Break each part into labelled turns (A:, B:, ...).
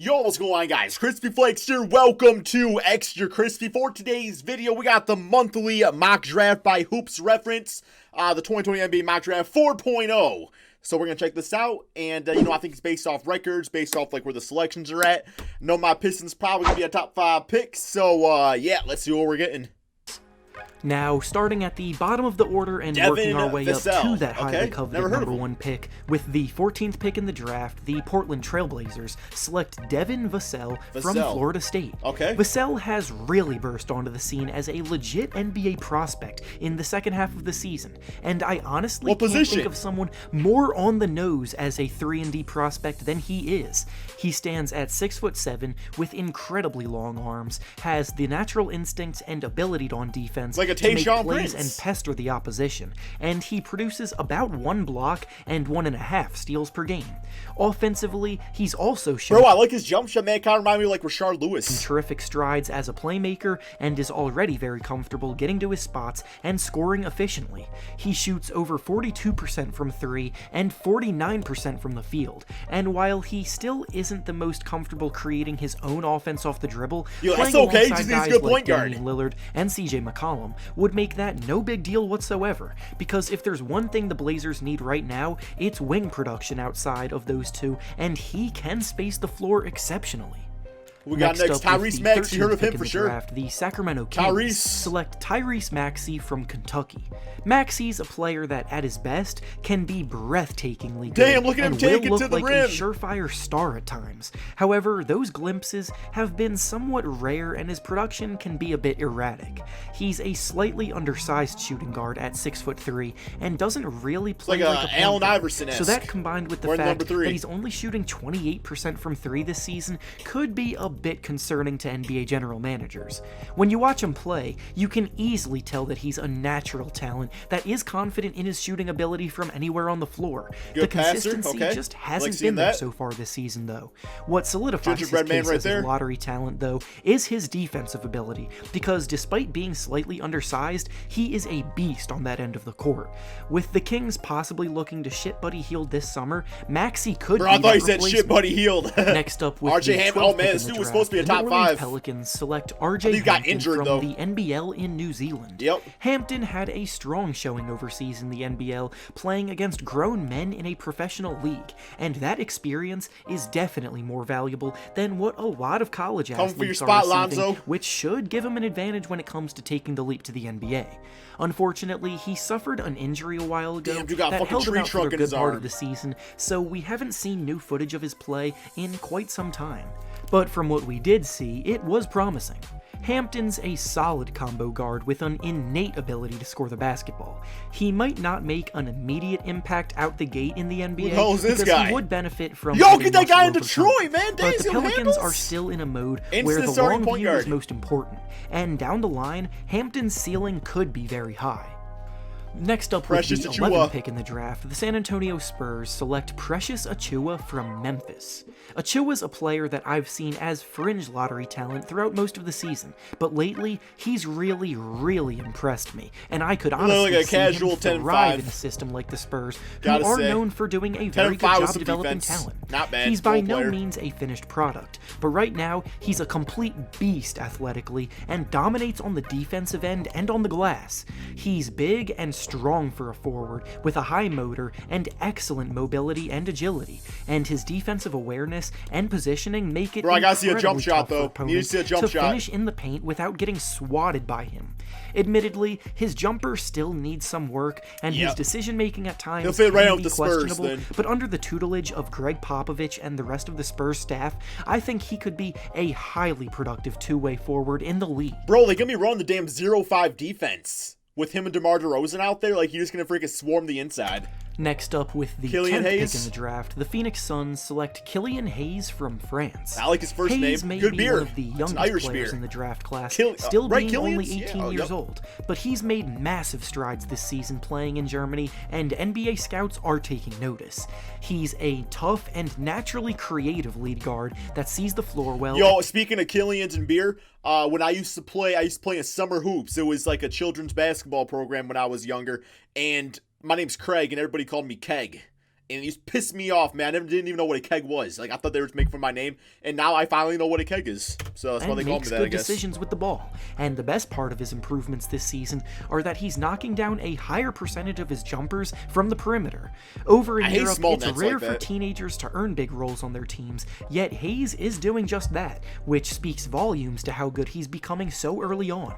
A: Yo, what's going on, guys? Crispy Flakes here. Welcome to Extra Crispy. For today's video, we got the monthly mock draft by Hoops Reference, the 2020 NBA mock draft 4.0. So we're going to check this out, and, I think it's based off records, based off, where the selections are at. Know my Pistons probably going to be a top 5 pick, so, yeah, let's see what we're getting.
B: Now, starting at the bottom of the order and working our way up to that highly coveted number 1 pick, with the 14th pick in the draft, the Portland Trailblazers select Devin Vassell from Florida State. Vassell has really burst onto the scene as a legit NBA prospect in the second half of the season, and I honestly can't think of someone more on the nose as a 3-and-D prospect than he is. He stands at 6'7" with incredibly long arms, has the natural instincts and ability on defense to make plays and pester the opposition, and he produces about 1 block and 1.5 steals per game. Offensively, he's also shown
A: I like his jump shot, man. It kind of reminds me of Rashard Lewis.
B: Some terrific strides as a playmaker and is already very comfortable getting to his spots and scoring efficiently. He shoots over 42% from 3 and 49% from the field, and while he still isn't the most comfortable creating his own offense off the dribble, playing alongside guys like Damian Lillard and CJ McCollum would make that no big deal whatsoever, because if there's one thing the Blazers need right now, it's wing production outside of those two, and he can space the floor exceptionally.
A: We got next Tyrese Maxey. You heard of him for sure.
B: The Sacramento Kings select Tyrese Maxey from Kentucky. Maxey's a player that, at his best, can be breathtakingly good.
A: Damn, look at him take it to the rim.
B: A surefire star at times. However, those glimpses have been somewhat rare, and his production can be a bit erratic. He's a slightly undersized shooting guard at 6'3" and doesn't really play like a
A: Allen Iverson-esque.
B: So that, combined with the fact that he's only shooting 28% from 3 this season, could be a bit concerning to NBA general managers. When you watch him play, you can easily tell that he's a natural talent that is confident in his shooting ability from anywhere on the floor. The consistency just hasn't been there so far this season, though. What solidifies his case as a lottery talent, though, is his defensive ability, because despite being slightly undersized, he is a beast on that end of the court. With the Kings possibly looking to ship Buddy Hield this summer, Maxey could be
A: I thought he said ship Buddy Hield.
B: Next up with
A: RJ Hampton. Oh man, this dude was supposed to be a top 5.
B: Pelicans select RJ Hampton from the NBL in New Zealand. Hampton had a strong showing overseas in the NBL, playing against grown men in a professional league, and that experience is definitely more valuable than what a lot of college athletes are receiving, which should give him an advantage when it comes to taking the leap to the NBA. Unfortunately, he suffered an injury a while ago that held him out for a good part of the season, so we haven't seen new footage of his play in quite some time. But from what we did see, it was promising. Hampton's a solid combo guard with an innate ability to score the basketball. He might not make an immediate impact out the gate in the NBA because he would benefit from
A: get that guy in Detroit, man.
B: But the Pelicans are still in a mode where the long view is most important, and down the line, Hampton's ceiling could be very high. Next up with the 11th pick in the draft, the San Antonio Spurs select Precious Achiuwa from Memphis. Achiuwa's a player that I've seen as fringe lottery talent throughout most of the season, but lately, he's really impressed me, and I could honestly see him thrive in a system like the Spurs, who are known for doing a very good job developing talent. He's by no means a finished product, but right now, he's a complete beast athletically, and dominates on the defensive end and on the glass. He's big and strong for a forward, with a high motor and excellent mobility and agility, and his defensive awareness and positioning make it incredibly tough for opponents to finish in the paint without getting swatted by him. Admittedly, his jumper still needs some work, and his decision-making at times can be questionable, but under the tutelage of Greg Popovich and the rest of the Spurs staff, I think he could be a highly productive two-way forward in the league.
A: Bro, they gonna be running the damn 0-5 defense. With him and DeMar DeRozan out there, he's just going to freaking swarm the inside.
B: Next up with the 10th pick in the draft, the Phoenix Suns select Killian Hayes from France.
A: I like his first name.
B: Hayes may be one of the youngest players in the draft class, still being only 18 years old, but he's made massive strides this season playing in Germany, and NBA scouts are taking notice. He's a tough and naturally creative lead guard that sees the floor well.
A: Yo, speaking of Killians and beer, when I used to play in summer hoops. It was like a children's basketball program when I was younger, and my name's Craig, and everybody called me Keg. And it used to piss me off, man. I didn't even know what a keg was. Like, I thought they were making fun of my name, and now I finally know what a keg is. So that's why they call me that, I guess.
B: And makes good decisions with the ball. And the best part of his improvements this season are that he's knocking down a higher percentage of his jumpers from the perimeter. Over in Europe, it's rare for teenagers to earn big roles on their teams, yet Hayes is doing just that, which speaks volumes to how good he's becoming so early on.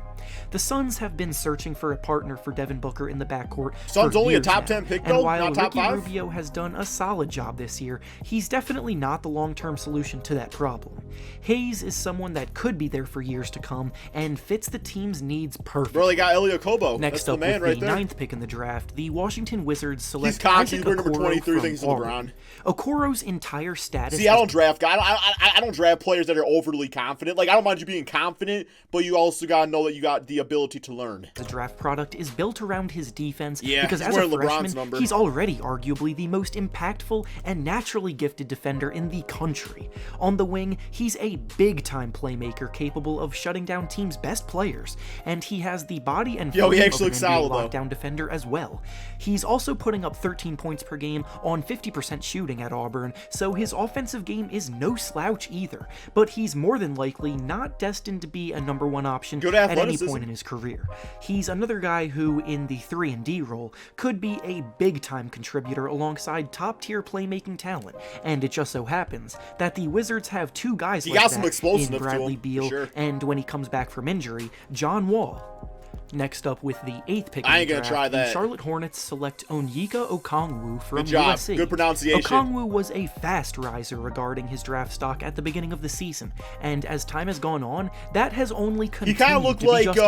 B: The Suns have been searching for a partner for Devin Booker in the backcourt.
A: Suns only a top 10 pick, though,
B: and while
A: not top 5?
B: Rubio has done a solid job this year, he's definitely not the long-term solution to that problem. Hayes is someone that could be there for years to come and fits the team's needs perfectly.
A: Bro, they got Elio Kobo.
B: Next up, with the 9th pick in the draft, the Washington Wizards select
A: He's cocky. He's number 23, thinks he's LeBron.
B: Okoro's entire status.
A: See, I don't draft guys. I don't draft players that are overly confident. Like, I don't mind you being confident, but you also gotta know that you got the ability to learn.
B: The draft product is built around his defense,
A: yeah,
B: because as a freshman, he's already arguably the most impactful and naturally gifted defender in the country. On the wing, he's a big-time playmaker capable of shutting down teams' best players, and he has the body and frame of an NBA lockdown defender as well. He's also putting up 13 points per game on 50% shooting at Auburn, so his offensive game is no slouch either, but he's more than likely not destined to be a number 1 option at any point in his career. He's another guy who, in the 3-and-D role, could be a big-time contributor alongside top-tier playmaking talent, and it just so happens that the Wizards have 2 guys like that in Bradley Beal and, when he comes back from injury, John Wall. Next up, with the 8th pick in the draft, the Charlotte Hornets select Onyeka Okongwu from USC.
A: Good pronunciation.
B: Okongwu was a fast riser regarding his draft stock at the beginning of the season, and as time has gone on, that has only continued to be justified. He kind of looked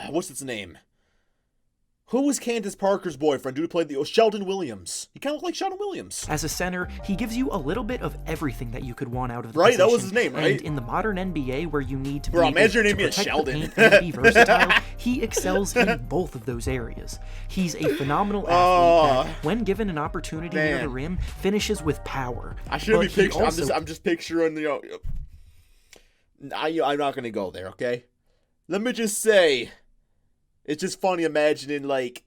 A: like, what's its name? Who was Candace Parker's boyfriend? Dude who played the Sheldon Williams. He kind of looked like Sheldon Williams.
B: As a center, he gives you a little bit of everything that you could want out of the
A: position. That was his name, right?
B: And in the modern NBA, where you need to be
A: able
B: to
A: protect
B: Sheldon. The paint and be versatile, he excels in both of those areas. He's a phenomenal athlete that, when given an opportunity near the rim, finishes with power.
A: I shouldn't be picturing. I'm just picturing. I'm not gonna go there. Okay. Let me just say. It's just funny imagining, like,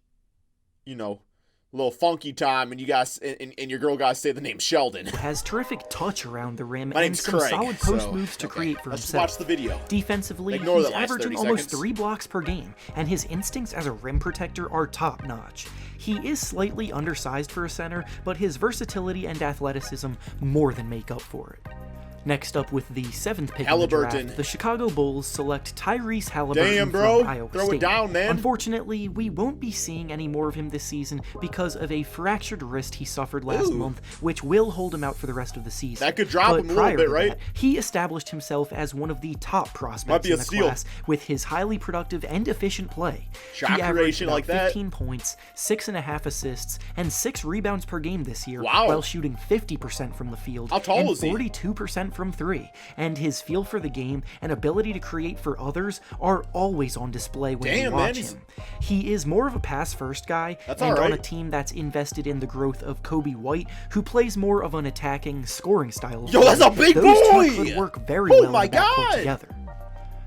A: a little funky time, and you guys and your girl guys say the name Sheldon.
B: Has terrific touch around the rim
A: and
B: some solid post moves to create for himself.
A: Let's watch the video.
B: Defensively, he's averaging almost 3 blocks per game, and his instincts as a rim protector are top-notch. He is slightly undersized for a center, but his versatility and athleticism more than make up for it. Next up, with the 7th pick in the draft, the Chicago Bulls select Tyrese Haliburton from Iowa State.
A: Throw it down, man.
B: Unfortunately, we won't be seeing any more of him this season because of a fractured wrist he suffered last month, which will hold him out for the rest of the season.
A: That could drop him a little bit, right?
B: He established himself as one of the top prospects in the class with his highly productive and efficient play. He averaged about 15 points, 6.5 assists, and 6 rebounds per game this year, while shooting 50% from the field and 42% from 3, and his feel for the game and ability to create for others are always on display when you watch him. He is more of a pass-first guy, and on a team that's invested in the growth of Kobe White, who plays more of an attacking, scoring style.
A: Yo, that's a big boy!
B: Those two could work very well in the backcourt together.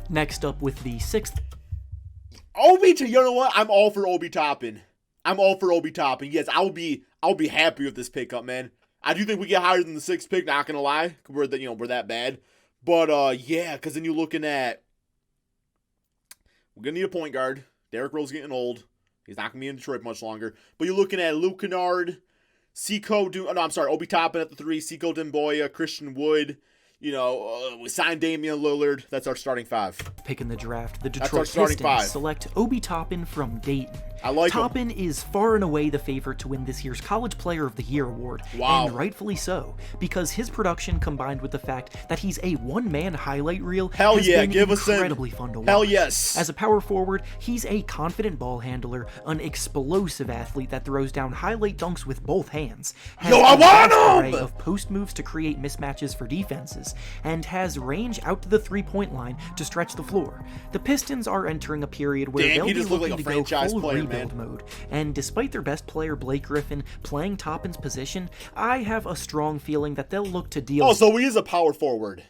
B: Next up, with the 6th...
A: you know what? I'm all for Obi Toppin. Yes, I'll be happy with this pickup, man. I do think we get higher than the 6th pick, not gonna lie. We're that bad. But yeah, because then you're looking at, we're gonna need a point guard. Derrick Rose's getting old. He's not gonna be in Detroit much longer. But you're looking at Luke Kennard, Obi Toppin at the 3, Sekou Demboya, Christian Wood. We signed Damian Lillard. That's our starting 5.
B: Pick in the draft, the Detroit Pistons select Obi Toppin from Dayton.
A: I like
B: Toppin is far and away the favorite to win this year's College Player of the Year award, and rightfully so, because his production combined with the fact that he's a one-man highlight reel has been incredibly fun to watch.
A: Hell yes.
B: As a power forward, he's a confident ball handler, an explosive athlete that throws down highlight dunks with both hands, has
A: I want
B: an array of post moves to create mismatches for defenses, and has range out to the three-point line to stretch the floor. The Pistons are entering a period where they'll be looking to go full rebuild mode, and despite their best player Blake Griffin playing Toppin's position, I have a strong feeling that they'll look to deal.
A: Oh, so he is a power forward.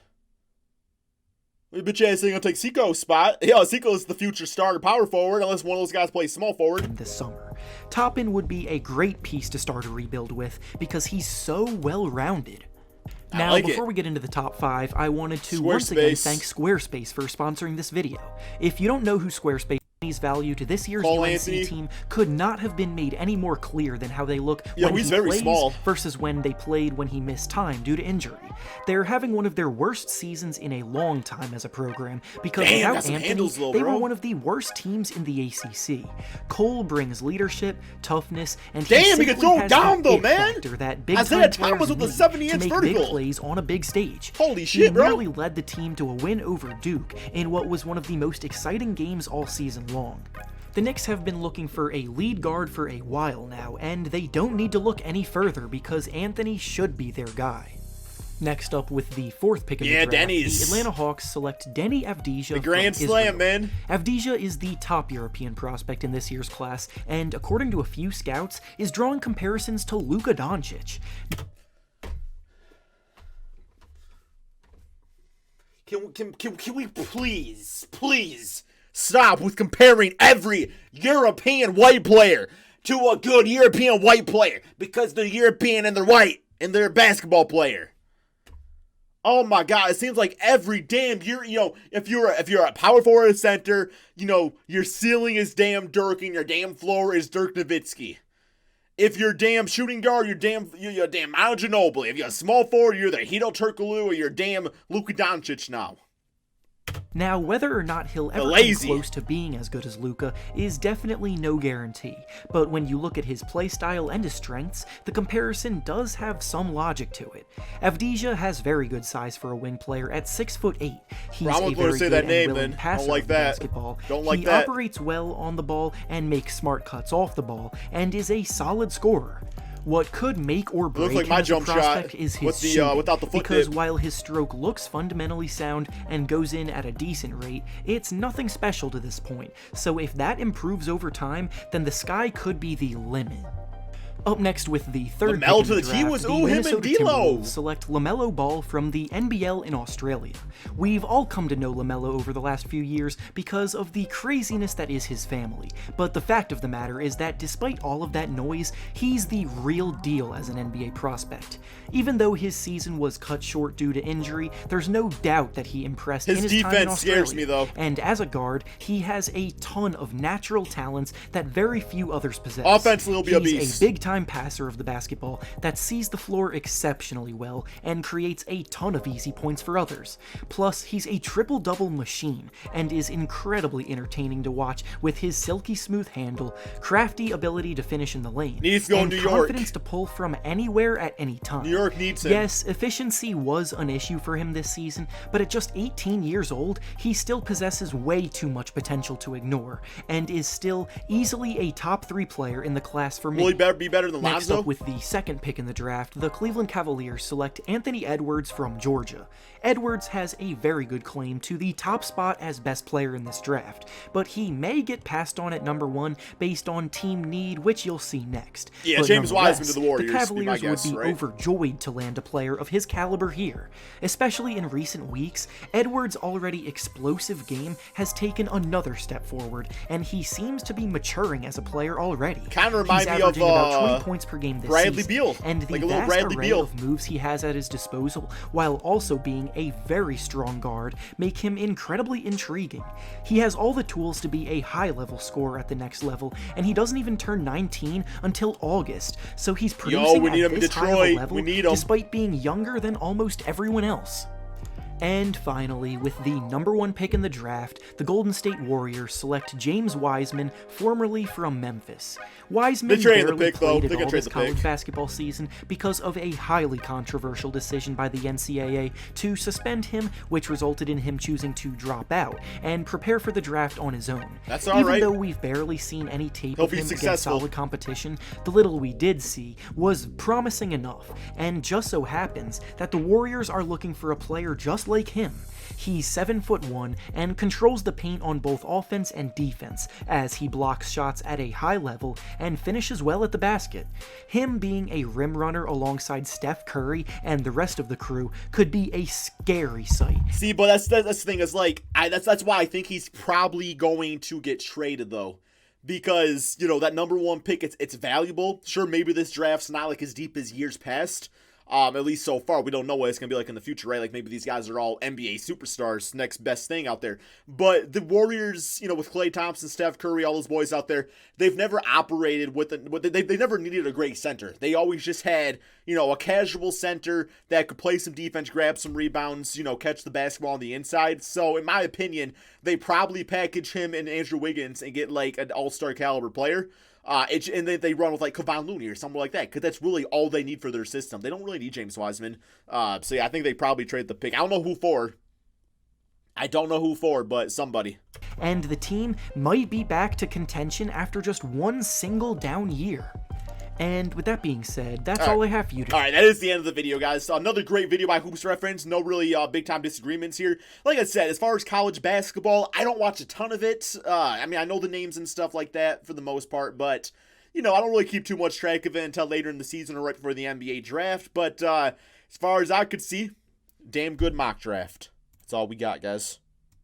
A: Bitch ass ain't gonna take Sekou's spot. Yeah, Sekou is the future starter power forward unless one of those guys plays small forward.
B: This summer. score. Toppin would be a great piece to start a rebuild with because he's so well-rounded. Now, before we get into the top 5, I wanted to once again thank Squarespace for sponsoring this video. If you don't know who Squarespace is, value to this year's UNC team could not have been made any more clear than how they look when he plays versus when they played when he missed time due to injury. They're having one of their worst seasons in a long time as a program because without Anthony, they were one of the worst teams in the ACC. Cole brings leadership, toughness, and he can throw down though, man. That big time players need to make big plays on a big stage.
A: Holy shit, bro!
B: He nearly led the team to a win over Duke in what was one of the most exciting games all season long. The Knicks have been looking for a lead guard for a while now, and they don't need to look any further because Anthony should be their guy. Next up, with the 4th pick of the draft, the Atlanta Hawks select Deni Avdija.
A: The Grand Slam, man.
B: Avdija is the top European prospect in this year's class, and according to a few scouts, is drawing comparisons to Luka Doncic.
A: Can we please stop with comparing every European white player to a good European white player because they're European and they're white and they're a basketball player? Oh my God! It seems like every damn year, if you're a power forward center, your ceiling is damn Dirk and your damn floor is Dirk Nowitzki. If you're damn shooting guard, you're damn Manu Ginobili. If you're a small forward, you're the Hedo Turkoglu or you're damn Luka Doncic now.
B: Now, whether or not he'll ever come close to being as good as Luka is definitely no guarantee, but when you look at his playstyle and his strengths, the comparison does have some logic to it. Avdija has very good size for a wing player at 6'8". He's a very good and willing passer of basketball. He operates well on the ball and makes smart cuts off the ball, and is a solid scorer. What could make or break him as a prospect is his shooting, because while his stroke looks fundamentally sound and goes in at a decent rate, it's nothing special to this point, so if that improves over time, then the sky could be the limit. Up next with the 3rd pick of the draft, the Minnesota Timberwolves select LaMelo Ball from the NBL in Australia. We've all come to know LaMelo over the last few years because of the craziness that is his family, but the fact of the matter is that despite all of that noise, he's the real deal as an NBA prospect. Even though his season was cut short due to injury, there's no doubt that he impressed in his time in Australia. His defense scares me though. And as a guard, he has a ton of natural talents that very few others possess.
A: Offensively, he'll be a beast.
B: He's a big-time passer of the basketball that sees the floor exceptionally well and creates a ton of easy points for others. Plus, he's a triple-double machine and is incredibly entertaining to watch with his silky smooth handle, crafty ability to finish in the lane, and confidence to pull from anywhere at any time.
A: New York needs him.
B: Yes, efficiency was an issue for him this season, but at just 18 years old, he still possesses way too much potential to ignore, and is still easily a top 3 player in the class for me.
A: Will he be better than
B: Next up, with the 2nd pick in the draft, the Cleveland Cavaliers select Anthony Edwards from Georgia. Edwards has a very good claim to the top spot as best player in this draft, but he may get passed on at number 1 based on team need, which you'll see next.
A: Yeah, but James Wiseman to the Warriors.
B: The Cavaliers
A: would
B: be overjoyed to land a player of his caliber here. Especially in recent weeks, Edwards' already explosive game has taken another step forward, and he seems to be maturing as a player already.
A: Kind of remind me of
B: about 20 points per game this
A: Bradley
B: season,
A: Beal.
B: And the vast array of moves he has at his disposal, while also being a very strong guard, make him incredibly intriguing. He has all the tools to be a high-level scorer at the next level, and he doesn't even turn 19 until August, so he's producing at this high of a level despite being younger than almost everyone else. And finally, with the number 1 pick in the draft, the Golden State Warriors select James Wiseman, formerly from Memphis. Wiseman barely played in all this college basketball season because of a highly controversial decision by the NCAA to suspend him, which resulted in him choosing to drop out and prepare for the draft on his own.
A: That's all right.
B: Even though we've barely seen any tape of him against solid competition, the little we did see was promising enough, and just so happens that the Warriors are looking for a player just like him. He's 7'1" and controls the paint on both offense and defense, as he blocks shots at a high level and finishes well at the basket. Him being a rim runner alongside Steph Curry and the rest of the crew could be a scary sight.
A: See, but that's the thing, is like, that's why I think he's probably going to get traded though. because, you know, that number 1 pick, it's valuable. Sure, maybe this draft's not like as deep as years past. At least so far. We don't know what it's going to be like in the future, right? Like maybe these guys are all NBA superstars, next best thing out there. But the Warriors, you know, with Klay Thompson, Steph Curry, all those boys out there, they've never operated with they never needed a great center. They always just had, you know, a casual center that could play some defense, grab some rebounds, you know, catch the basketball on the inside. So in my opinion, they probably package him and Andrew Wiggins and get like an all-star caliber player. And then they run with like Kevon Looney or something like that, because that's really all they need for their system. They don't really need James Wiseman. So yeah, I think they probably trade the pick. I don't know who for, but somebody.
B: And the team might be back to contention after just one single down year. And with that being said, that's all I have for you today.
A: All right, that is the end of the video, guys. So another great video by Hoops Reference. No really big-time disagreements here. Like I said, as far as college basketball, I don't watch a ton of it. I mean, I know the names and stuff like that for the most part, but, you know, I don't really keep too much track of it until later in the season or right before the NBA draft. But as far as I could see, damn good mock draft. That's all we got, guys.